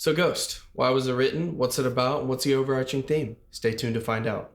So Ghost, why was it written? What's it about? What's the overarching theme? Stay tuned to find out.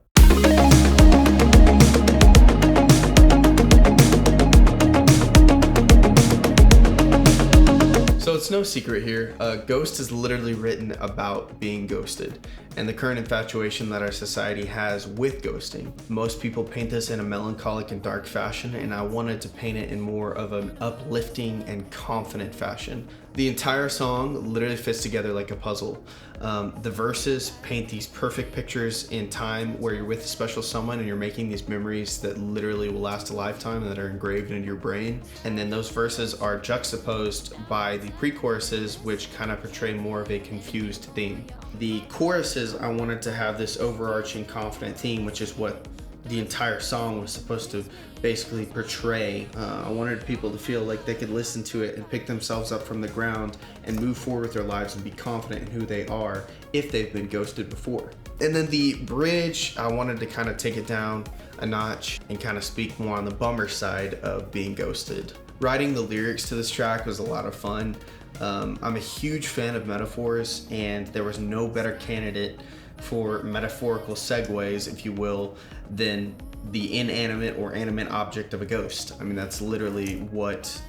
So it's no secret here, Ghost is literally written about being ghosted and the current infatuation that our society has with ghosting. Most people paint this in a melancholic and dark fashion, and I wanted to paint it in more of an uplifting and confident fashion. The entire song literally fits together like a puzzle. The verses paint these perfect pictures in time where you're with a special someone and you're making these memories that literally will last a lifetime and that are engraved into your brain. And then those verses are juxtaposed by the pre-choruses, which kind of portray more of a confused theme. The choruses, I wanted to have this overarching confident theme, which is what the entire song was supposed to basically portray. I wanted people to feel like they could listen to it and pick themselves up from the ground and move forward with their lives and be confident in who they are if they've been ghosted before. And then the bridge, I wanted to kind of take it down a notch and kind of speak more on the bummer side of being ghosted. Writing the lyrics to this track was a lot of fun. I'm a huge fan of metaphors, and there was no better candidate for metaphorical segues, if you will, than the inanimate or animate object of a ghost. I mean, that's literally what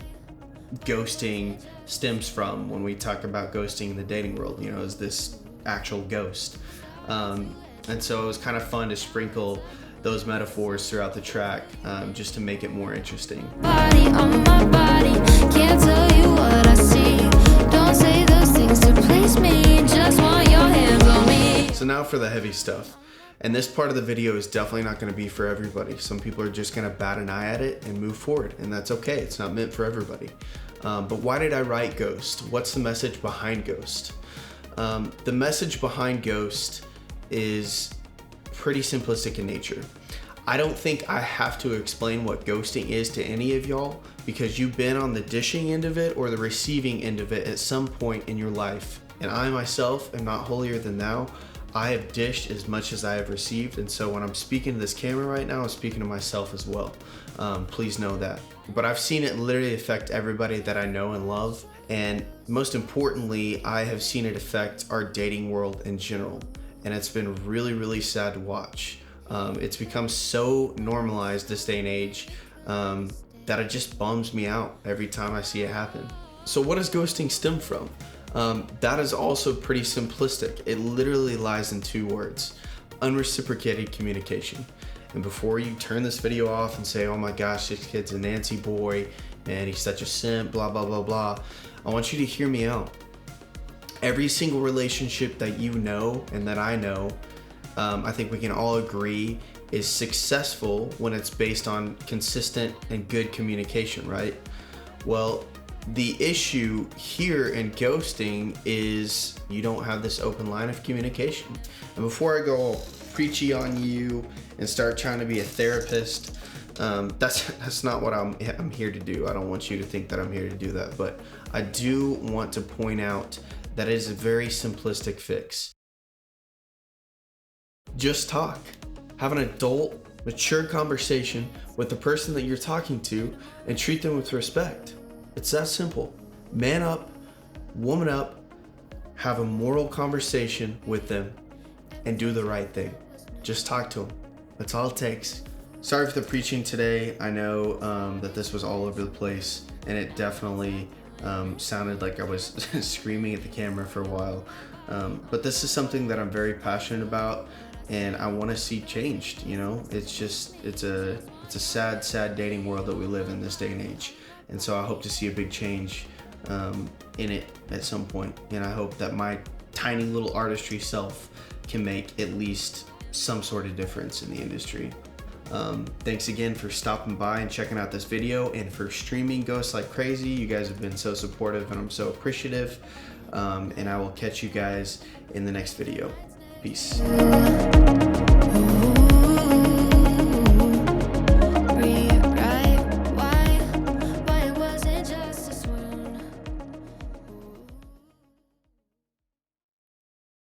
ghosting stems from when we talk about ghosting in the dating world, you know, is this actual ghost. And so it was kind of fun to sprinkle those metaphors throughout the track, just to make it more interesting. Body on my body, can't tell you what I see. Don't say those things to please me, just want your hands on me. So now for the heavy stuff. And this part of the video is definitely not gonna be for everybody. Some people are just gonna bat an eye at it and move forward, and that's okay. It's not meant for everybody. But why did I write Ghost? What's the message behind Ghost? The message behind Ghost is pretty simplistic in nature. I don't think I have to explain what ghosting is to any of y'all, because you've been on the dishing end of it or the receiving end of it at some point in your life. And I myself am not holier than thou. I have dished as much as I have received, and so when I'm speaking to this camera right now, I'm speaking to myself as well. Please know that. But I've seen it literally affect everybody that I know and love, and most importantly, I have seen it affect our dating world in general, and it's been really, really sad to watch. It's become so normalized this day and age that it just bums me out every time I see it happen. So what does ghosting stem from? That is also pretty simplistic. It literally lies in two words: unreciprocated communication. And before you turn this video off and say, oh my gosh, this kid's a Nancy boy and he's such a simp, blah, blah, blah, blah, I want you to hear me out. Every single relationship that you know and that I know, I think we can all agree is successful when it's based on consistent and good communication, right? Well, the issue here in ghosting is you don't have this open line of communication. And before I go all preachy on you and start trying to be a therapist, that's not what I'm here to do. I don't want you to think that I'm here to do that, but I do want to point out that it is a very simplistic fix. Just talk. Have an adult, mature conversation with the person that you're talking to and treat them with respect. It's that simple. Man up, woman up, have a moral conversation with them and do the right thing. Just talk to them. That's all it takes. Sorry for the preaching today. I know that this was all over the place, and it definitely sounded like I was screaming at the camera for a while. But this is something that I'm very passionate about, and I want to see changed. You know, it's a sad dating world that we live in this day and age. And so I hope to see a big change in it at some point. And I hope that my tiny little artistry self can make at least some sort of difference in the industry. Thanks again for stopping by and checking out this video, and for streaming Ghosts like crazy. You guys have been so supportive and I'm so appreciative. And I will catch you guys in the next video. Peace.